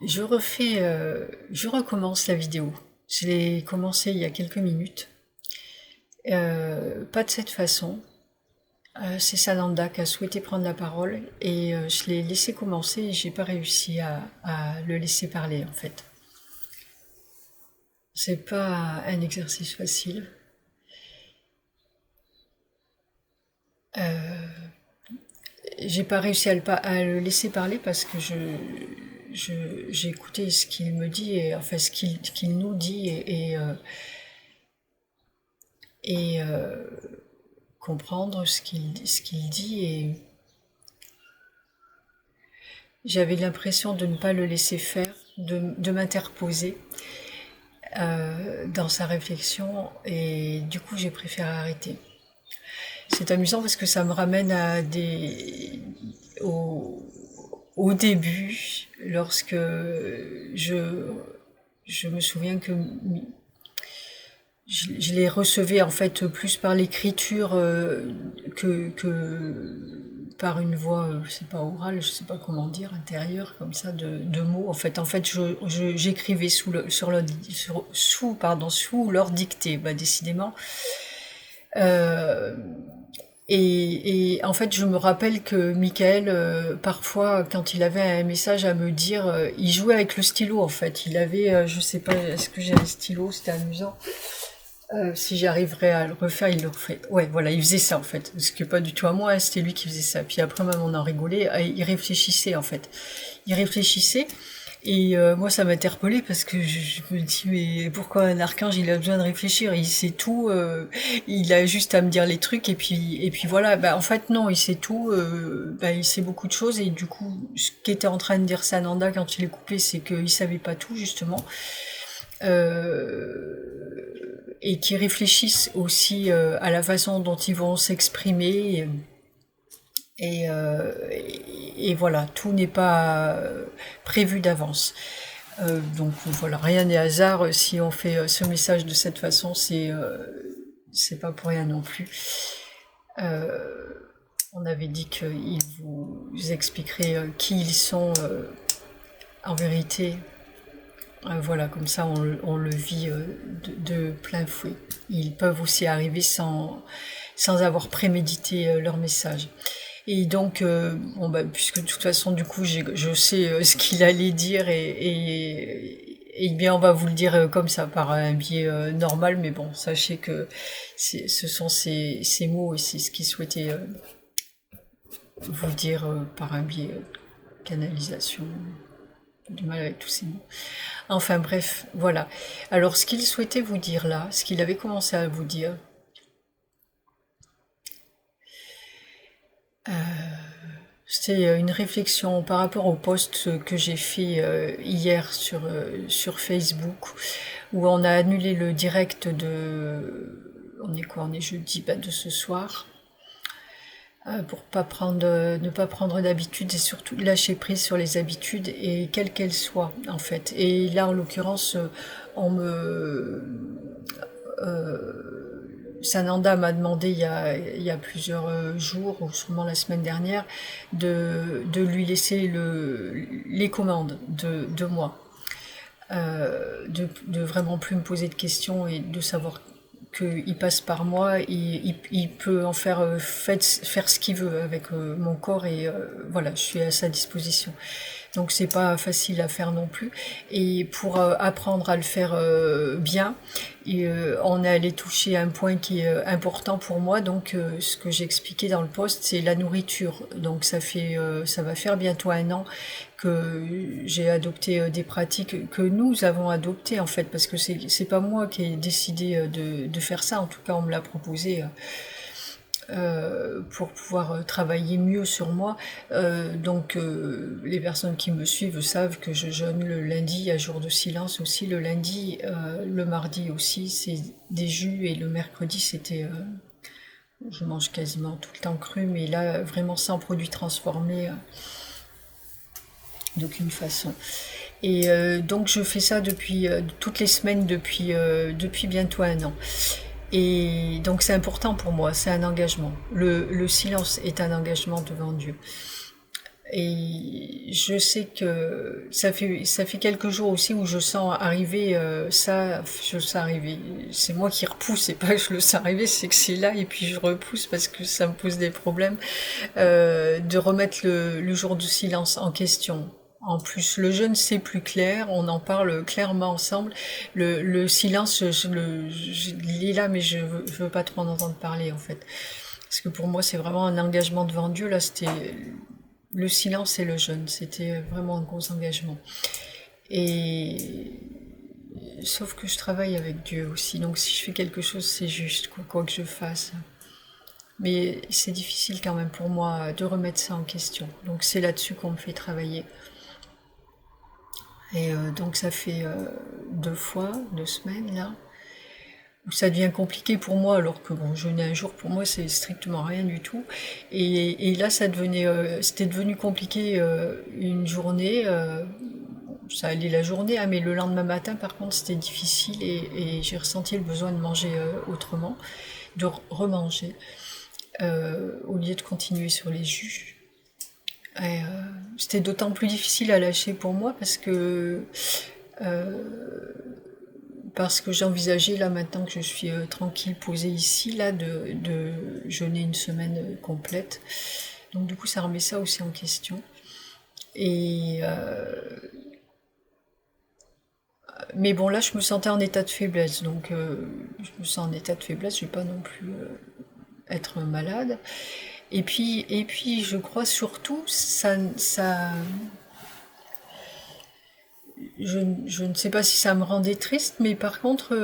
Je recommence la vidéo. Je l'ai commencé il y a quelques minutes. Pas de cette façon. C'est Sananda qui a souhaité prendre la parole et je l'ai laissé commencer et j'ai pas réussi à le laisser parler en fait. C'est pas un exercice facile. J'ai pas réussi à le laisser parler parce que j'ai écouté ce qu'il me dit et enfin qu'il nous dit et comprendre ce qu'il dit et j'avais l'impression de ne pas le laisser faire, de m'interposer dans sa réflexion et du coup j'ai préféré arrêter. C'est amusant parce que ça me ramène au, au début, lorsque je, je me souviens que je les recevais en fait plus par l'écriture que par une voix, je sais pas orale, je sais pas comment dire, intérieure comme ça de mots. En fait, j'écrivais sous leur dictée, bah décidément. Euh, et en fait, je me rappelle que Michael, parfois, quand il avait un message à me dire, il jouait avec le stylo en fait. Il avait, je sais pas, est-ce que j'ai un stylo, c'était amusant. Si j'arriverais à le refaire, il le referait. Ouais, voilà, il faisait ça en fait. Ce qui est pas du tout à moi, hein, c'était lui qui faisait ça. Puis après, même on en rigolait. Il réfléchissait en fait. Il réfléchissait. Et moi, ça m'interpellait parce que je me dis, mais pourquoi un archange, il a besoin de réfléchir? Il sait tout, il a juste à me dire les trucs et puis voilà. Bah, en fait, non, il sait tout, bah, il sait beaucoup de choses et du coup, ce qu'était en train de dire Sananda quand il est coupé, c'est qu'il savait pas tout, justement. Et qui réfléchissent aussi à la façon dont ils vont s'exprimer. Et voilà, tout n'est pas prévu d'avance. Donc voilà, rien n'est hasard. Si on fait ce message de cette façon, c'est pas pour rien non plus. On avait dit qu'ils vous expliqueraient qui ils sont en vérité. Voilà, comme ça on le vit de plein fouet. Ils peuvent aussi arriver sans avoir prémédité leur message. Et donc, bon, bah, puisque de toute façon, du coup, je sais ce qu'il allait dire et bien, on va vous le dire comme ça, par un biais normal, mais bon, sachez que ce sont ces mots et c'est ce qu'il souhaitait vous dire par un biais canalisation. Du mal avec tous ces mots. Enfin bref, voilà. Alors, ce qu'il souhaitait vous dire là, ce qu'il avait commencé à vous dire, c'est une réflexion par rapport au post que j'ai fait hier sur Facebook, où on a annulé le direct de... On est quoi? On est jeudi, bah, de ce soir. Pour ne pas prendre d'habitude et surtout lâcher prise sur les habitudes et quelles qu'elles soient en fait. Et là en l'occurrence, on me Sananda m'a demandé il y a plusieurs jours, ou sûrement la semaine dernière, de lui laisser les commandes de moi. De vraiment plus me poser de questions et de savoir qu'il passe par moi, il peut en faire ce qu'il veut avec mon corps et voilà, je suis à sa disposition. Donc c'est pas facile à faire non plus. Et pour apprendre à le faire bien, on est allé toucher un point qui est important pour moi. Donc ce que j'ai expliqué dans le post, c'est la nourriture. Donc ça va faire bientôt 1 an que j'ai adopté des pratiques que nous avons adoptées en fait, parce que c'est pas moi qui ai décidé de faire ça. En tout cas, on me l'a proposé. Pour pouvoir travailler mieux sur moi. Donc les personnes qui me suivent savent que je jeûne le lundi à jour de silence aussi, le lundi, le mardi aussi, c'est des jus et le mercredi je mange quasiment tout le temps cru, mais là vraiment sans produits transformés d'aucune façon. Et donc je fais ça depuis toutes les semaines depuis bientôt 1 an. Et donc c'est important pour moi, c'est un engagement. Le silence est un engagement devant Dieu. Et je sais que ça fait quelques jours aussi où je sens arriver ça, je le sens arriver. C'est moi qui repousse, c'est pas que je le sens arriver, c'est que c'est là et puis je repousse parce que ça me pose des problèmes de remettre le jour du silence en question. En plus, le jeûne, c'est plus clair, on en parle clairement ensemble. Le silence, il est là, mais je veux pas trop en entendre parler, en fait. Parce que pour moi, c'est vraiment un engagement devant Dieu. Là, c'était le silence et le jeûne. C'était vraiment un gros engagement. Et sauf que je travaille avec Dieu aussi. Donc si je fais quelque chose, c'est juste, quoi que je fasse. Mais c'est difficile quand même pour moi de remettre ça en question. Donc c'est là-dessus qu'on me fait travailler. Et donc ça fait 2 semaines là, où ça devient compliqué pour moi, alors que bon, jeûner un jour pour moi c'est strictement rien du tout. Et là c'était devenu compliqué une journée. Ça allait la journée, hein, mais le lendemain matin par contre c'était difficile et j'ai ressenti le besoin de manger autrement, de remanger, au lieu de continuer sur les jus. Et, c'était d'autant plus difficile à lâcher pour moi parce que j'envisageais là maintenant que je suis tranquille posée ici là de jeûner une semaine complète. Donc du coup ça remet ça aussi en question. Et mais bon là je me sentais en état de faiblesse, donc je me sens en état de faiblesse, je vais pas non plus être malade. Et puis je crois surtout je ne sais pas si ça me rendait triste, mais par contre,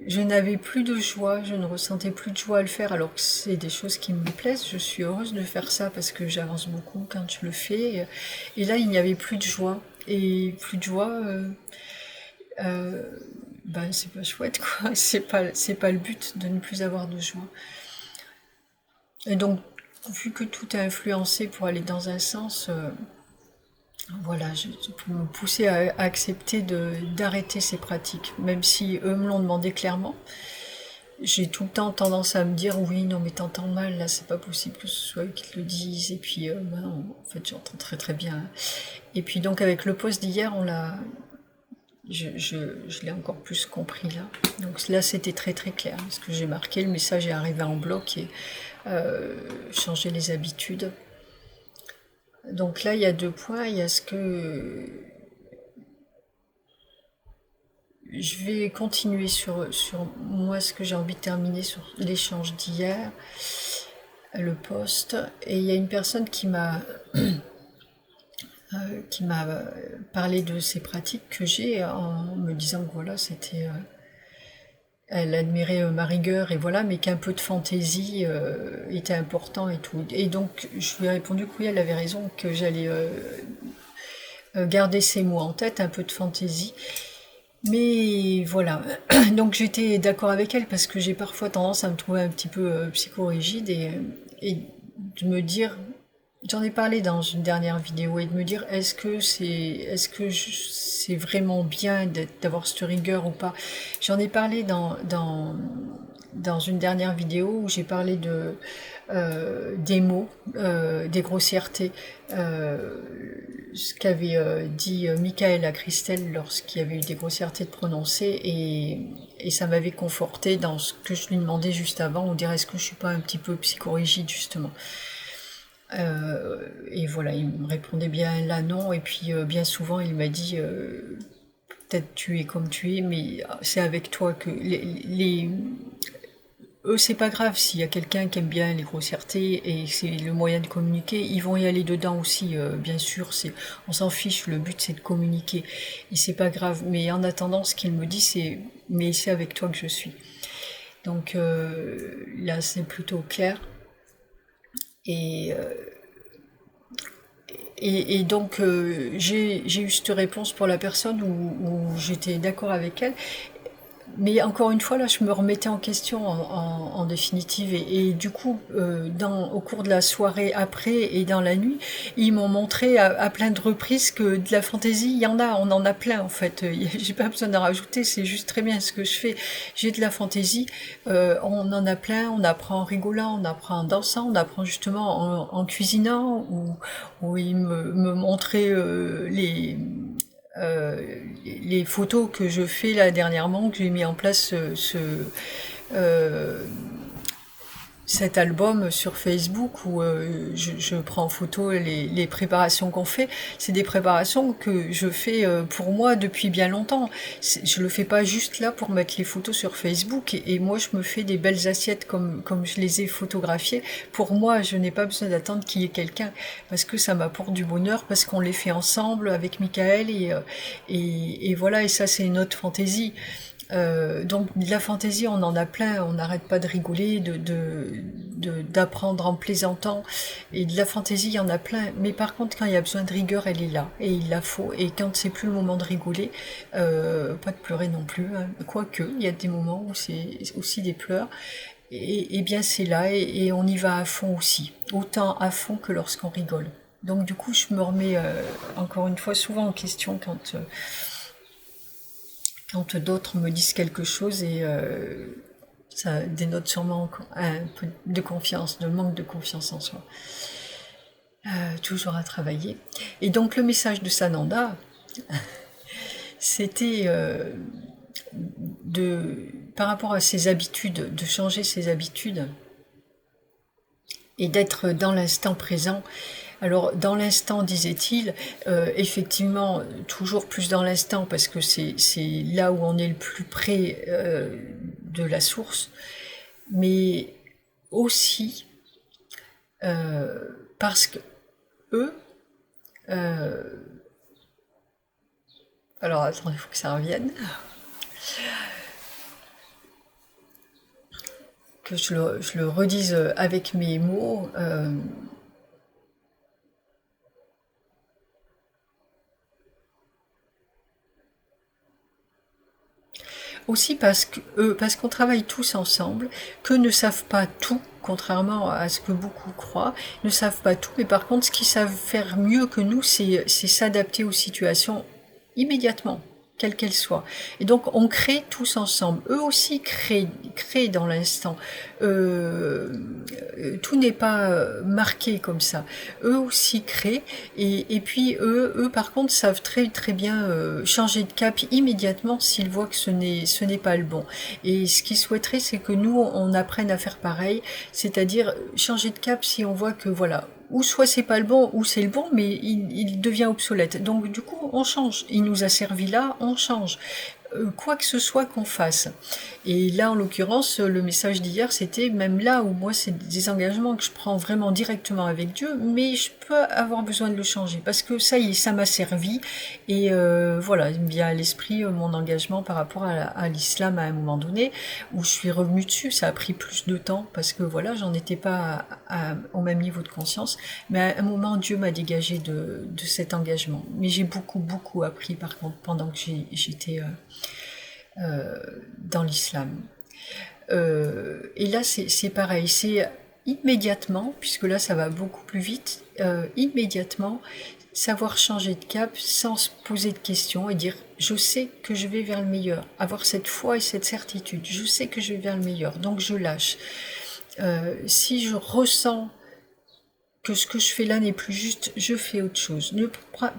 je n'avais plus de joie, je ne ressentais plus de joie à le faire, alors que c'est des choses qui me plaisent. Je suis heureuse de faire ça parce que j'avance beaucoup quand je le fais. Et là, il n'y avait plus de joie. Et plus de joie, ben, c'est pas chouette, quoi. C'est pas le but de ne plus avoir de joie. Et donc, vu que tout est influencé pour aller dans un sens, voilà, je peux me pousser à accepter d'arrêter ces pratiques, même si eux me l'ont demandé clairement. J'ai tout le temps tendance à me dire oui, non mais t'entends mal, là c'est pas possible que ce soit eux qui te le disent, et puis ben, en fait j'entends très très bien. Et puis donc avec le post d'hier, je l'ai encore plus compris là. Donc là c'était très très clair, parce que j'ai marqué, le message est arrivé en bloc et changer les habitudes. Donc là, il y a 2 points. Il y a ce que je vais continuer sur moi, ce que j'ai envie de terminer sur l'échange d'hier, le post. Et il y a une personne qui m'a parlé de ces pratiques que j'ai en me disant que voilà, elle admirait ma rigueur et voilà, mais qu'un peu de fantaisie était important et tout. Et donc je lui ai répondu que oui, elle avait raison, que j'allais garder ces mots en tête, un peu de fantaisie. Mais voilà, donc j'étais d'accord avec elle parce que j'ai parfois tendance à me trouver un petit peu psychorigide et de me dire, j'en ai parlé dans une dernière vidéo, et de me dire est-ce que c'est vraiment bien d'avoir cette rigueur ou pas. J'en ai parlé dans une dernière vidéo où j'ai parlé des mots, des grossièretés, ce qu'avait dit Michael à Christelle lorsqu'il y avait eu des grossièretés de prononcer, et ça m'avait conforté dans ce que je lui demandais juste avant, on dirait est-ce que je suis pas un petit peu psychorigide justement. Et voilà, il me répondait bien là non, et puis bien souvent il m'a dit peut-être tu es comme tu es, mais c'est avec toi que eux, c'est pas grave s'il y a quelqu'un qui aime bien les grossièretés et c'est le moyen de communiquer, ils vont y aller dedans aussi, bien sûr, on s'en fiche, le but c'est de communiquer et c'est pas grave. Mais en attendant, ce qu'il me dit, mais c'est avec toi que je suis. Donc là, c'est plutôt clair. Et, euh, et donc j'ai eu cette réponse pour la personne où j'étais d'accord avec elle. mais encore une fois, là, je me remettais en question en définitive. Et du coup, au cours de la soirée après et dans la nuit, ils m'ont montré à plein de reprises que de la fantaisie, il y en a, on en a plein en fait. J'ai pas besoin d'en rajouter, c'est juste très bien ce que je fais. J'ai de la fantaisie, on en a plein, on apprend en rigolant, on apprend en dansant, on apprend justement en cuisinant, où ils me montraient les photos que je fais là dernièrement, que j'ai mis en place euh, cet album sur Facebook où je prends en photo les préparations qu'on fait. C'est des préparations que je fais pour moi depuis bien longtemps. Je le fais pas juste là pour mettre les photos sur Facebook et moi je me fais des belles assiettes comme je les ai photographiées. Pour moi, je n'ai pas besoin d'attendre qu'il y ait quelqu'un parce que ça m'apporte du bonheur, parce qu'on les fait ensemble avec Michael et voilà, et ça c'est une autre fantaisie. Donc de la fantaisie, on en a plein, on n'arrête pas de rigoler, d'apprendre en plaisantant, et de la fantaisie, il y en a plein. Mais par contre, quand il y a besoin de rigueur, elle est là, et il la faut. Et quand c'est plus le moment de rigoler, pas de pleurer non plus, hein. Quoique, il y a des moments où c'est aussi des pleurs, et bien c'est là, et on y va à fond aussi, autant à fond que lorsqu'on rigole. Donc du coup, je me remets encore une fois souvent en question quand d'autres me disent quelque chose et ça dénote sûrement un peu de confiance, de manque de confiance en soi. Toujours à travailler. Et donc le message de Sananda, c'était par rapport à ses habitudes, de changer ses habitudes et d'être dans l'instant présent. Alors, dans l'instant, disait-il, effectivement, toujours plus dans l'instant, parce que c'est là où on est le plus près de la source, mais aussi parce que eux, alors attendez, il faut que ça revienne, que je le redise avec mes mots. Aussi parce qu'on travaille tous ensemble, qu'eux ne savent pas tout, contrairement à ce que beaucoup croient, ne savent pas tout, mais par contre, ce qu'ils savent faire mieux que nous, c'est s'adapter aux situations immédiatement, quelles qu'elles soient. Et donc, on crée tous ensemble. Eux aussi créent dans l'instant. Tout n'est pas marqué comme ça. Eux aussi créent, et puis eux, par contre, savent très très bien changer de cap immédiatement s'ils voient que ce n'est pas le bon. Et ce qu'ils souhaiteraient, c'est que nous, on apprenne à faire pareil, c'est-à-dire changer de cap si on voit que voilà, ou soit c'est pas le bon, ou c'est le bon, mais il devient obsolète. Donc du coup, on change. Il nous a servi là, on change. Quoi que ce soit qu'on fasse. Et là, en l'occurrence, le message d'hier, c'était même là où moi, c'est des engagements que je prends vraiment directement avec Dieu, mais je peux avoir besoin de le changer parce que ça y est, ça m'a servi. Et voilà, il me vient à l'esprit mon engagement par rapport à l'islam à un moment donné, où je suis revenue dessus. Ça a pris plus de temps parce que voilà, j'en étais pas au même niveau de conscience. Mais à un moment, Dieu m'a dégagé de cet engagement. Mais j'ai beaucoup, beaucoup appris par contre pendant que j'étais dans l'islam. Et là, c'est pareil, c'est immédiatement, puisque là, ça va beaucoup plus vite, immédiatement, savoir changer de cap sans se poser de questions et dire je sais que je vais vers le meilleur, avoir cette foi et cette certitude, je sais que je vais vers le meilleur, donc je lâche. Si je ressens que ce que je fais là n'est plus juste, je fais autre chose. Ne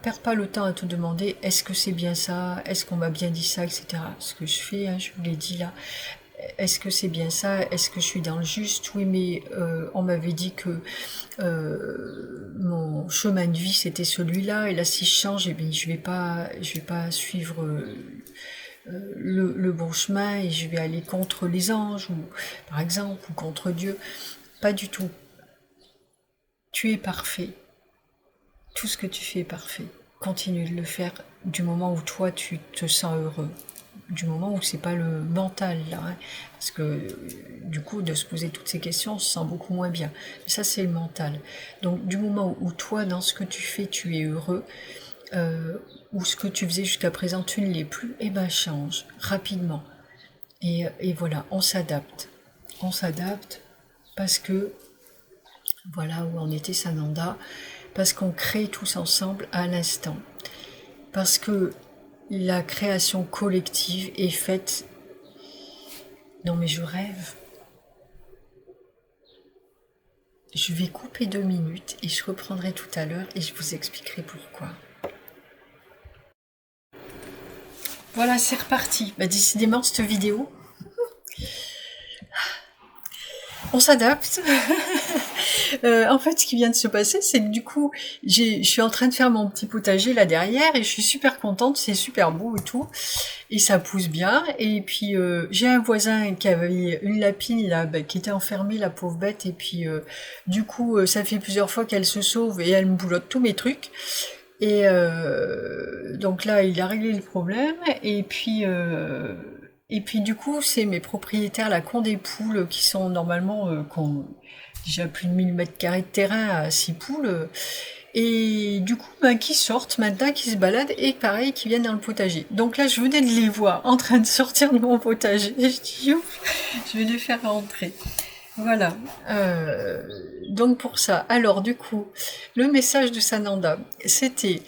perds pas le temps à te demander est-ce que c'est bien ça, est-ce qu'on m'a bien dit ça, etc. Ce que je fais, hein, je vous l'ai dit là, est-ce que c'est bien ça, est-ce que je suis dans le juste? Oui, mais on m'avait dit que mon chemin de vie c'était celui-là, et là si je change, eh bien, je vais pas suivre le bon chemin et je vais aller contre les anges, ou par exemple, ou contre Dieu. Pas du tout. Tu es parfait. Tout ce que tu fais est parfait. Continue de le faire du moment où toi tu te sens heureux. Du moment où c'est pas le mental là. Hein. Parce que du coup, de se poser toutes ces questions, on se sent beaucoup moins bien. Mais ça, c'est le mental. Donc du moment où toi, dans ce que tu fais, tu es heureux, ou ce que tu faisais jusqu'à présent, tu ne l'es plus, eh ben change rapidement. Et voilà, on s'adapte. On s'adapte parce que, voilà où en était Sananda, parce qu'on crée tous ensemble à l'instant. Parce que la création collective est faite. Non mais je rêve. Je vais couper 2 minutes et je reprendrai tout à l'heure et je vous expliquerai pourquoi. Voilà, c'est reparti. Bah, décidément, cette vidéo, on s'adapte. En fait, ce qui vient de se passer, c'est que du coup, je suis en train de faire mon petit potager là derrière et je suis super contente, c'est super beau et tout, et ça pousse bien. Et puis j'ai un voisin qui avait une lapine là, bah, qui était enfermée, la pauvre bête, et puis du coup, ça fait plusieurs fois qu'elle se sauve et elle me boulotte tous mes trucs. Et donc là, il a réglé le problème. Et puis du coup, c'est mes propriétaires là qui ont des poules qui sont normalement qui ont déjà plus de 1000 m² de terrain à 6 poules. Et du coup, ben, qui sortent maintenant, qui se baladent et pareil, qui viennent dans le potager. Donc là, je venais de les voir en train de sortir de mon potager. Et je dis, ouf, je vais les faire rentrer. Voilà. Donc pour ça. Alors du coup, le message de Sananda, c'était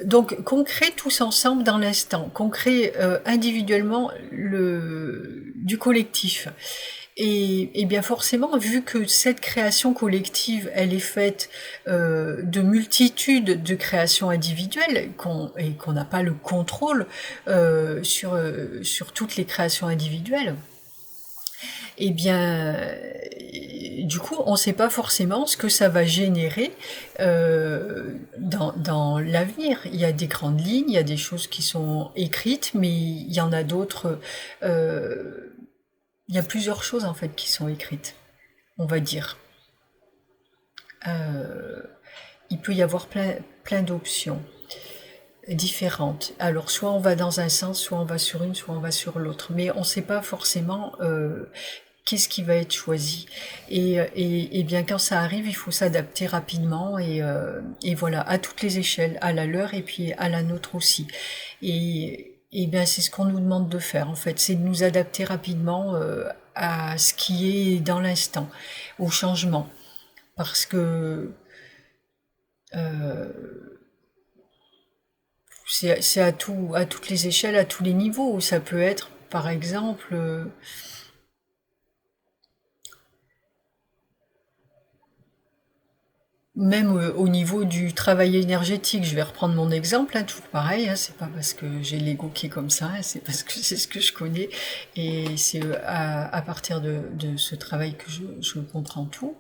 donc qu'on crée tous ensemble dans l'instant, qu'on crée individuellement du collectif. Et bien forcément, vu que cette création collective, elle est faite de multitudes de créations individuelles, et qu'on n'a pas le contrôle sur toutes les créations individuelles, eh bien, du coup, on ne sait pas forcément ce que ça va générer dans l'avenir. Il y a des grandes lignes, il y a des choses qui sont écrites, mais il y en a d'autres. Il y a plusieurs choses en fait qui sont écrites, on va dire. Il peut y avoir plein d'options différentes. Alors, soit on va dans un sens, soit on va sur une, soit on va sur l'autre. Mais on ne sait pas forcément qu'est-ce qui va être choisi. Et bien quand ça arrive, il faut s'adapter rapidement et voilà, à toutes les échelles, à la leur et puis à la nôtre aussi. Et bien c'est ce qu'on nous demande de faire en fait, c'est de nous adapter rapidement à ce qui est dans l'instant, au changement. Parce que c'est à toutes les échelles, à tous les niveaux. Ça peut être, par exemple, même au niveau du travail énergétique, je vais reprendre mon exemple, hein, toujours pareil, hein, c'est pas parce que j'ai l'ego qui est comme ça, hein, c'est parce que c'est ce que je connais, et c'est à partir de ce travail que je comprends tout.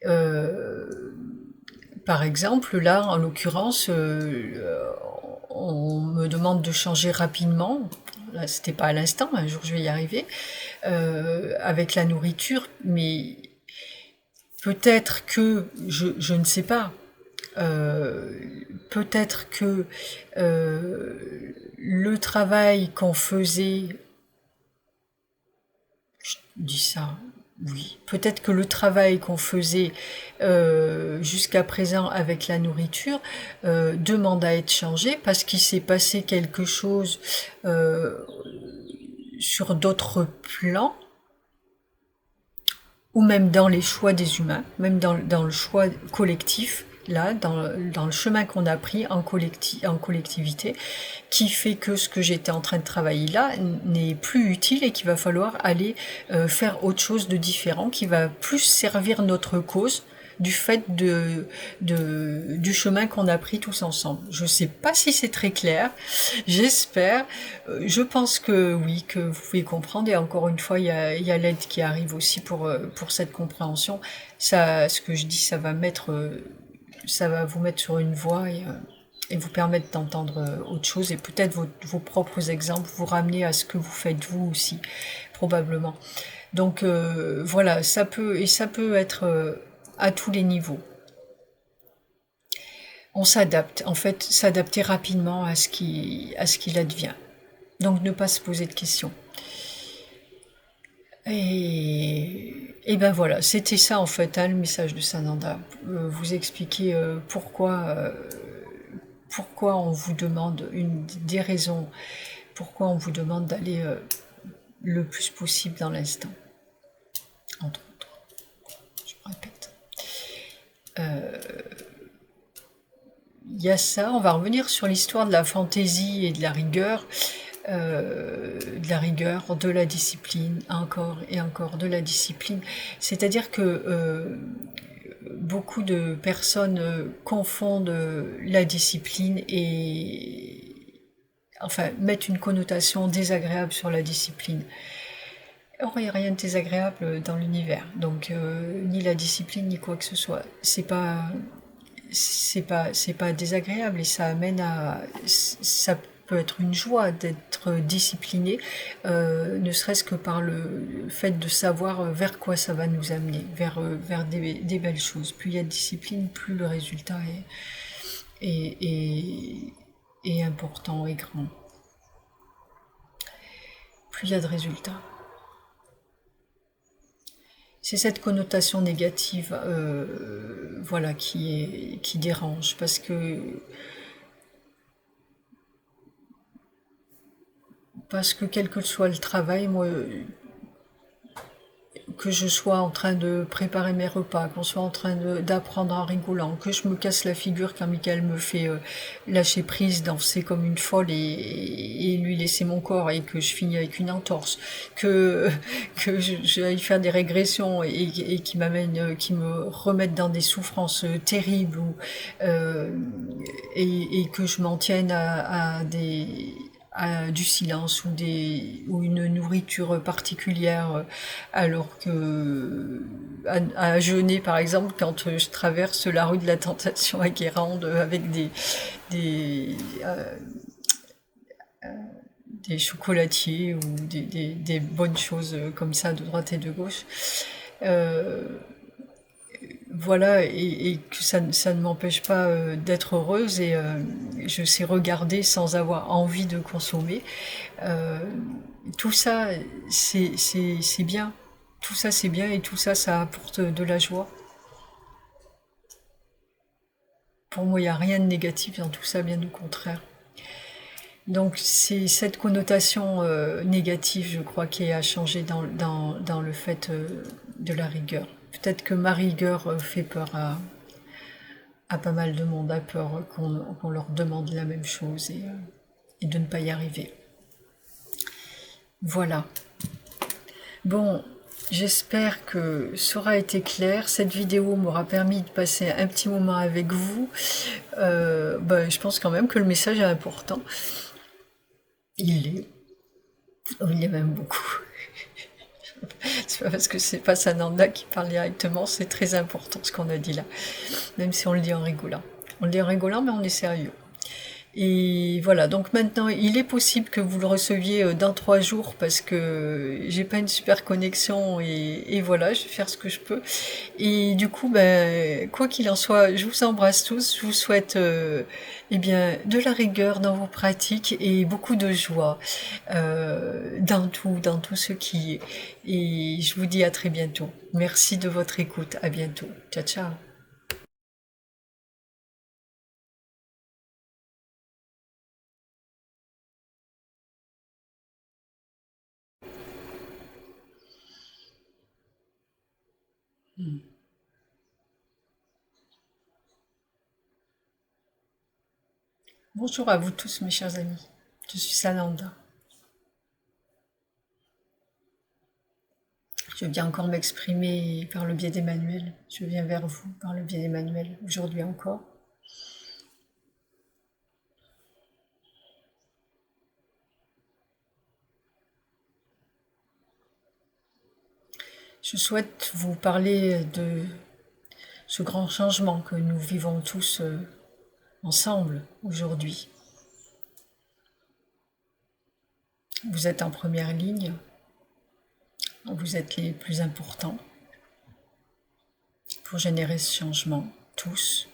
Euh, Par exemple, là, en l'occurrence, on me demande de changer rapidement. Là, c'était pas à l'instant, un jour je vais y arriver, avec la nourriture, mais peut-être que, je ne sais pas, euh, peut-être que le travail qu'on faisait, je dis ça, oui, peut-être que le travail qu'on faisait jusqu'à présent avec la nourriture demande à être changé parce qu'il s'est passé quelque chose euh, sur d'autres plans ou même dans les choix des humains, même dans le choix collectif, là, dans le chemin qu'on a pris en collectivité, qui fait que ce que j'étais en train de travailler là n'est plus utile et qu'il va falloir aller faire autre chose de différent, qui va plus servir notre cause du fait du chemin qu'on a pris tous ensemble. Je sais pas si c'est très clair, j'espère. Je pense que oui, que vous pouvez comprendre. Et encore une fois, il y a l'aide qui arrive aussi pour cette compréhension. Ça, ce que je dis, ça va vous mettre sur une voie et vous permettre d'entendre autre chose et peut-être vos propres exemples, vous ramener à ce que vous faites vous aussi, probablement. Donc voilà, ça peut être à tous les niveaux. On s'adapte, en fait, s'adapter rapidement à ce qu'il advient. Donc ne pas se poser de questions. Et ben voilà, c'était ça en fait, hein, le message de Sananda. Vous expliquer pourquoi on vous demande des raisons pourquoi on vous demande d'aller le plus possible dans l'instant, entre autres, je répète. Il y a ça, on va revenir sur l'histoire de la fantaisie et de la rigueur, de la discipline, encore et encore de la discipline. C'est-à-dire que beaucoup de personnes confondent la discipline et enfin mettent une connotation désagréable sur la discipline. Or, il n'y a rien de désagréable dans l'univers, donc ni la discipline ni quoi que ce soit. C'est pas désagréable et ça amène à ça peut être une joie d'être discipliné, ne serait-ce que par le fait de savoir vers quoi ça va nous amener, vers des belles choses. Plus il y a de discipline, plus le résultat est important et grand. Plus il y a de résultats. C'est cette connotation négative, voilà, qui dérange, parce que quel que soit le travail, moi, que je sois en train de préparer mes repas, qu'on soit en train d'apprendre en rigolant, que je me casse la figure quand Michael me fait lâcher prise, danser comme une folle et lui laisser mon corps et que je finis avec une entorse, que j'aille faire des régressions et qui m'amènent, qui me remettent dans des souffrances terribles et que je m'en tienne à du silence ou une nourriture particulière, alors que à jeûner par exemple quand je traverse la rue de la Tentation à Guérande avec des, euh, des chocolatiers ou des bonnes choses comme ça de droite et de gauche. Euh, voilà, et que ça ne m'empêche pas d'être heureuse et je sais regarder sans avoir envie de consommer. Euh, tout ça, c'est bien. Tout ça, c'est bien et tout ça, ça apporte de la joie. Pour moi, il n'y a rien de négatif dans tout ça, bien au contraire. Donc, c'est cette connotation négative, je crois, qui a changé dans le fait de la rigueur. Peut-être que ma rigueur fait peur à pas mal de monde, a peur qu'on leur demande la même chose et de ne pas y arriver. Voilà. Bon, j'espère que ça aura été clair. Cette vidéo m'aura permis de passer un petit moment avec vous. Je pense quand même que le message est important. Il l'est. Oh, il y a même beaucoup. C'est pas parce que c'est pas Sananda qui parle directement, c'est très important ce qu'on a dit là. Même si on le dit en rigolant. On le dit en rigolant, mais on est sérieux. Et voilà, donc maintenant, il est possible que vous le receviez dans 3 jours parce que j'ai pas une super connexion et voilà, je vais faire ce que je peux. Et du coup, quoi qu'il en soit, je vous embrasse tous, je vous souhaite eh bien, de la rigueur dans vos pratiques et beaucoup de joie dans tout ce qui est. Et je vous dis à très bientôt. Merci de votre écoute. À bientôt. Ciao, ciao. Bonjour à vous tous, mes chers amis. Je suis Sananda. Je viens encore m'exprimer par le biais d'Emmanuel. Je viens vers vous par le biais d'Emmanuel, aujourd'hui encore. Je souhaite vous parler de ce grand changement que nous vivons tous ensemble aujourd'hui. Vous êtes en première ligne, vous êtes les plus importants pour générer ce changement, tous,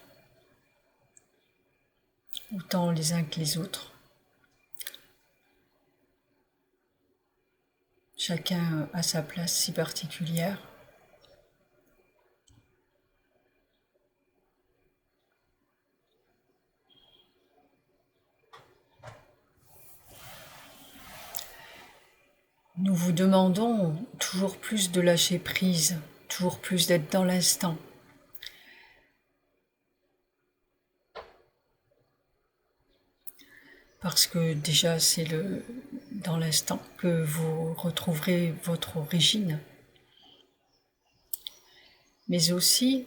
autant les uns que les autres. Chacun a sa place si particulière. nous vous demandons toujours plus de lâcher prise, toujours plus d'être dans l'instant. Parce que déjà, c'est dans l'instant que vous retrouverez votre origine. Mais aussi,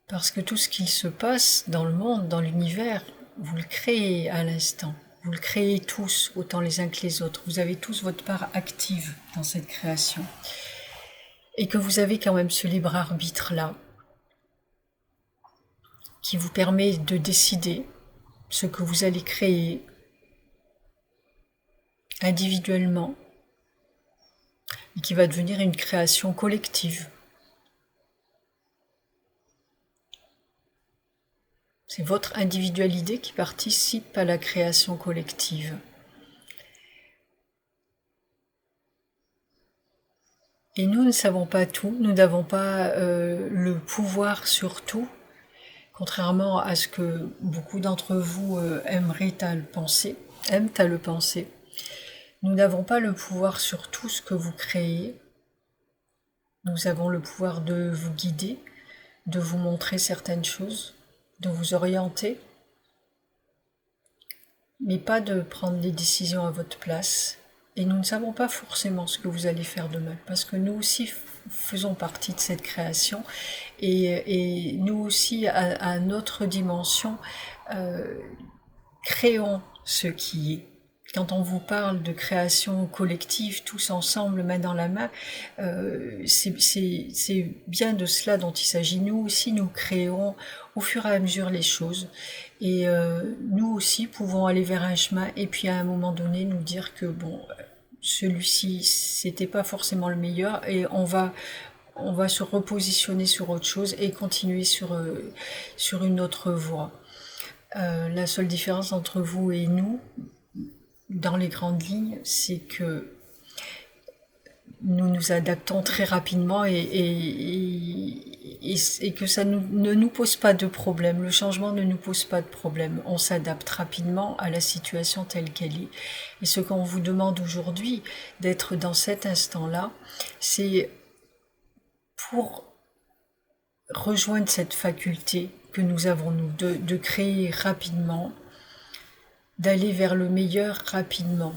parce que tout ce qui se passe dans le monde, dans l'univers, vous le créez à l'instant. Vous le créez tous, autant les uns que les autres. Vous avez tous votre part active dans cette création. Et que vous avez quand même ce libre arbitre-là, qui vous permet de décider ce que vous allez créer individuellement, et qui va devenir une création collective. C'est votre individualité qui participe à la création collective. Et nous ne savons pas tout, nous n'avons pas le pouvoir sur tout, contrairement à ce que beaucoup d'entre vous aimeraient à le penser, aiment à le penser. Nous n'avons pas le pouvoir sur tout ce que vous créez. Nous avons le pouvoir de vous guider, de vous montrer certaines choses, de vous orienter, mais pas de prendre les décisions à votre place. Et nous ne savons pas forcément ce que vous allez faire demain, parce que nous aussi faisons partie de cette création, et nous aussi, à notre dimension, créons ce qui est. Quand on vous parle de création collective, tous ensemble, main dans la main, c'est bien de cela dont il s'agit. Nous aussi, nous créons au fur et à mesure les choses. Et nous aussi pouvons aller vers un chemin et puis à un moment donné nous dire que bon, celui-ci, c'était pas forcément le meilleur et on va se repositionner sur autre chose et continuer sur une autre voie. La seule différence entre vous et nous, dans les grandes lignes, c'est que nous nous adaptons très rapidement et que ça ne nous pose pas de problème. Le changement ne nous pose pas de problème. On s'adapte rapidement à la situation telle qu'elle est. Et ce qu'on vous demande aujourd'hui, d'être dans cet instant-là, c'est pour rejoindre cette faculté que nous avons, nous, de créer rapidement, d'aller vers le meilleur rapidement.